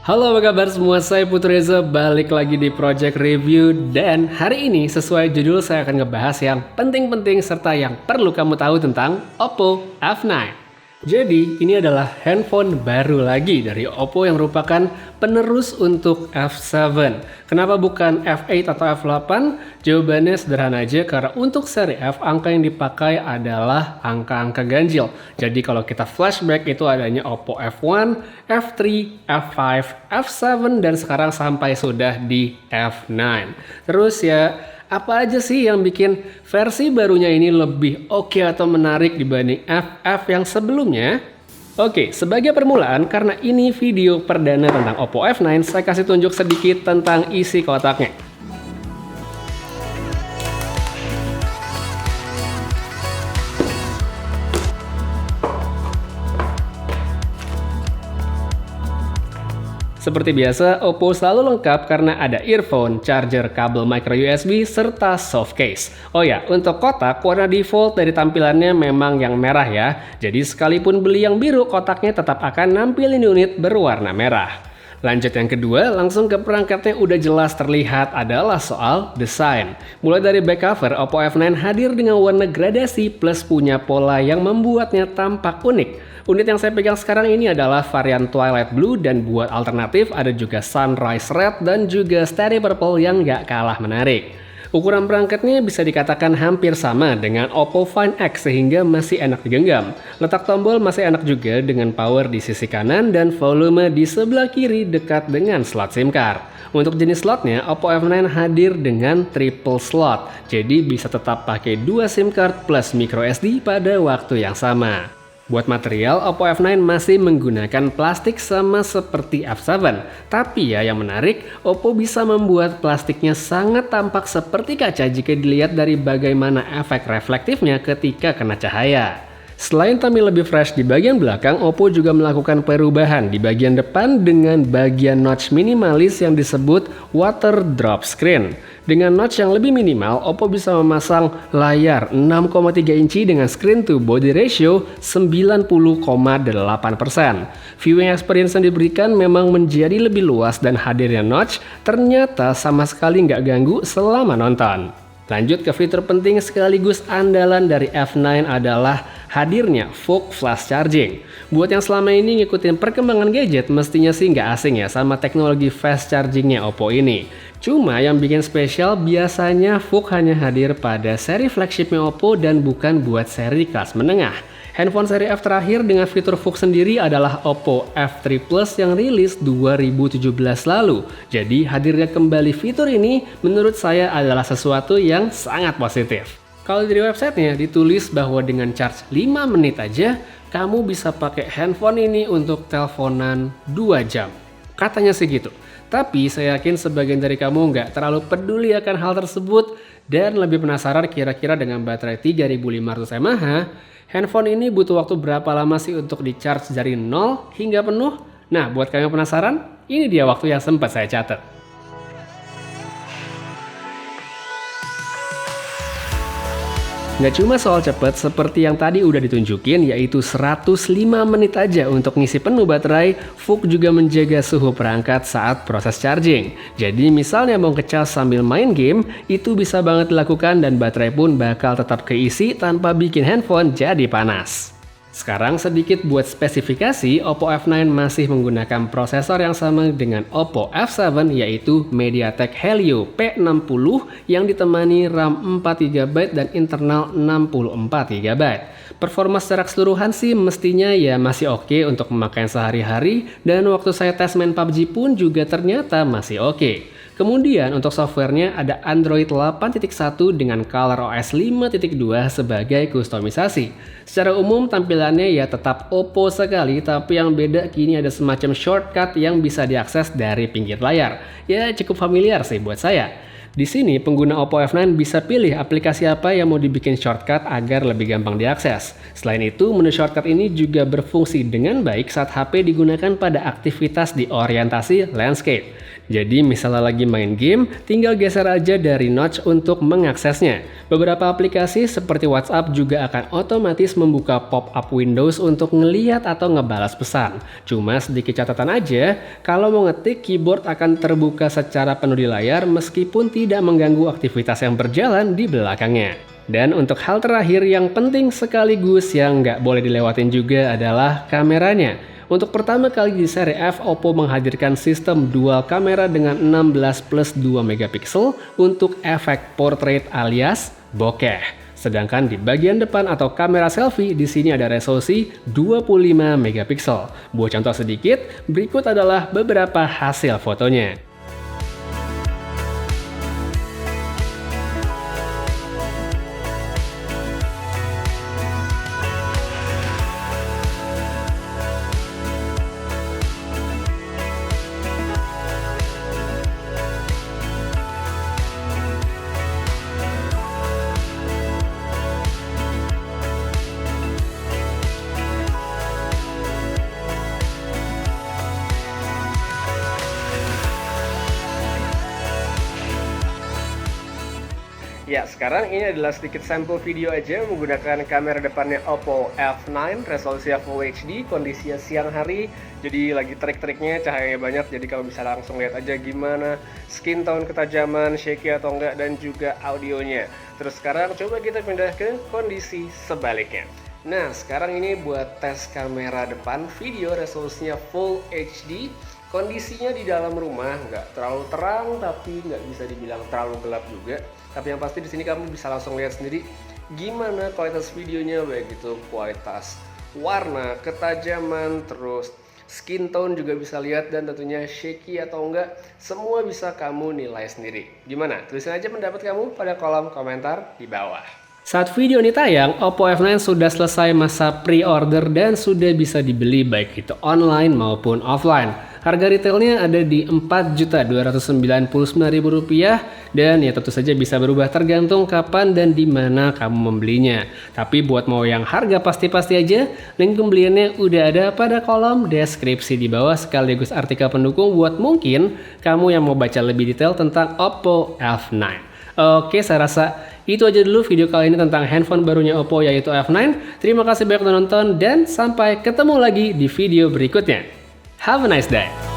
Halo, apa kabar semua? Saya Putu Reza, balik lagi di Project Review. Dan hari ini sesuai judul saya akan ngebahas yang penting-penting serta yang perlu kamu tahu tentang Oppo F9. Jadi ini adalah handphone baru lagi dari Oppo yang merupakan penerus untuk F7. Kenapa bukan F8 atau F8? Jawabannya sederhana aja, karena untuk seri F angka yang dipakai adalah angka-angka ganjil. Jadi kalau kita flashback itu adanya Oppo F1, F3, F5, F7 dan sekarang sampai sudah di F9. Terus ya, apa aja sih yang bikin versi barunya ini lebih oke atau menarik dibanding FF yang sebelumnya? Oke, sebagai permulaan, karena ini video perdana tentang Oppo F9, saya kasih tunjuk sedikit tentang isi kotaknya. Seperti biasa, Oppo selalu lengkap karena ada earphone, charger, kabel micro USB, serta soft case. Oh ya, untuk kotak, warna default dari tampilannya memang yang merah ya. Jadi sekalipun beli yang biru, kotaknya tetap akan nampilin unit berwarna merah. Lanjut yang kedua, langsung ke perangkatnya udah jelas terlihat adalah soal desain. Mulai dari back cover, Oppo F9 hadir dengan warna gradasi plus punya pola yang membuatnya tampak unik. Unit yang saya pegang sekarang ini adalah varian Twilight Blue dan buat alternatif ada juga Sunrise Red dan juga Starry Purple yang gak kalah menarik. Ukuran perangkatnya bisa dikatakan hampir sama dengan Oppo Find X sehingga masih enak digenggam. Letak tombol masih enak juga dengan power di sisi kanan dan volume di sebelah kiri dekat dengan slot SIM card. Untuk jenis slotnya, Oppo F9 hadir dengan triple slot, jadi bisa tetap pakai 2 SIM card plus micro SD pada waktu yang sama. Buat material, Oppo F9 masih menggunakan plastik sama seperti F7. Tapi ya yang menarik, Oppo bisa membuat plastiknya sangat tampak seperti kaca jika dilihat dari bagaimana efek reflektifnya ketika kena cahaya. Selain tampil lebih fresh di bagian belakang, Oppo juga melakukan perubahan di bagian depan dengan bagian notch minimalis yang disebut water drop screen. Dengan notch yang lebih minimal, Oppo bisa memasang layar 6,3 inci dengan screen to body ratio 90,8%. Viewing experience yang diberikan memang menjadi lebih luas dan hadirnya notch ternyata sama sekali nggak ganggu selama nonton. Lanjut ke fitur penting sekaligus andalan dari F9 adalah hadirnya VOOC Flash Charging. Buat yang selama ini ngikutin perkembangan gadget, mestinya sih nggak asing ya sama teknologi fast chargingnya Oppo ini. Cuma yang bikin spesial biasanya VOOC hanya hadir pada seri flagshipnya Oppo dan bukan buat seri kelas menengah. Handphone seri F terakhir dengan fitur VOOC sendiri adalah Oppo F3 Plus yang rilis 2017 lalu. Jadi hadirnya kembali fitur ini menurut saya adalah sesuatu yang sangat positif. Kalau dari websitenya ditulis bahwa dengan charge 5 menit aja, kamu bisa pakai handphone ini untuk teleponan 2 jam. Katanya sih gitu. Tapi saya yakin sebagian dari kamu nggak terlalu peduli akan hal tersebut dan lebih penasaran kira-kira dengan baterai 3500 mAh, handphone ini butuh waktu berapa lama sih untuk di-charge dari 0 hingga penuh? Nah, buat kamu yang penasaran, ini dia waktu yang sempat saya catat. Nggak cuma soal cepet seperti yang tadi udah ditunjukin, yaitu 105 menit aja untuk ngisi penuh baterai. VOOC juga menjaga suhu perangkat saat proses charging. Jadi misalnya mau ngecas sambil main game, itu bisa banget dilakukan dan baterai pun bakal tetap keisi tanpa bikin handphone jadi panas. Sekarang sedikit buat spesifikasi, Oppo F9 masih menggunakan prosesor yang sama dengan Oppo F7 yaitu MediaTek Helio P60 yang ditemani RAM 4GB dan internal 64GB. Performa secara keseluruhan sih mestinya ya masih oke untuk memakai sehari-hari dan waktu saya tes main PUBG pun juga ternyata masih oke. Kemudian untuk softwarenya ada Android 8.1 dengan ColorOS 5.2 sebagai kustomisasi. Secara umum tampilannya ya tetap Oppo sekali, tapi yang beda kini ada semacam shortcut yang bisa diakses dari pinggir layar. Ya cukup familiar sih buat saya. Di sini, pengguna Oppo F9 bisa pilih aplikasi apa yang mau dibikin shortcut agar lebih gampang diakses. Selain itu, menu shortcut ini juga berfungsi dengan baik saat HP digunakan pada aktivitas di orientasi landscape. Jadi, misalnya lagi main game, tinggal geser aja dari notch untuk mengaksesnya. Beberapa aplikasi seperti WhatsApp juga akan otomatis membuka pop-up Windows untuk ngeliat atau ngebalas pesan. Cuma sedikit catatan aja, kalau mau ngetik, keyboard akan terbuka secara penuh di layar meskipun tidak mengganggu aktivitas yang berjalan di belakangnya. Dan untuk hal terakhir yang penting sekaligus yang nggak boleh dilewatin juga adalah kameranya. Untuk pertama kali di seri F, Oppo menghadirkan sistem dual kamera dengan 16+2 megapiksel untuk efek portrait alias bokeh. Sedangkan di bagian depan atau kamera selfie di sini ada resolusi 25 megapiksel. Buat contoh sedikit, berikut adalah beberapa hasil fotonya. Ya, sekarang ini adalah sedikit sampel video aja menggunakan kamera depannya Oppo F9, resolusinya Full HD, kondisinya siang hari, jadi lagi trik-triknya, cahayanya banyak, jadi kamu bisa langsung lihat aja gimana skin tone ketajaman, shaky atau enggak, dan juga audionya. Terus sekarang coba kita pindah ke kondisi sebaliknya. Nah, sekarang ini buat tes kamera depan, video resolusinya Full HD. Kondisinya di dalam rumah nggak terlalu terang tapi nggak bisa dibilang terlalu gelap juga. Tapi yang pasti di sini kamu bisa langsung lihat sendiri gimana kualitas videonya, baik itu kualitas warna, ketajaman, terus skin tone juga bisa lihat, dan tentunya shaky atau enggak, semua bisa kamu nilai sendiri. Gimana? Tulisin aja pendapat kamu pada kolom komentar di bawah. Saat video ini tayang, Oppo F9 sudah selesai masa pre-order dan sudah bisa dibeli baik itu online maupun offline. Harga retailnya ada di Rp4.299.000 dan ya tentu saja bisa berubah tergantung kapan dan di mana kamu membelinya. Tapi buat mau yang harga pasti-pasti aja, link pembeliannya udah ada pada kolom deskripsi di bawah sekaligus artikel pendukung buat mungkin kamu yang mau baca lebih detail tentang Oppo F9. Oke, saya rasa itu aja dulu video kali ini tentang handphone barunya Oppo yaitu F9. Terima kasih banyak udah nonton dan sampai ketemu lagi di video berikutnya. Have a nice day.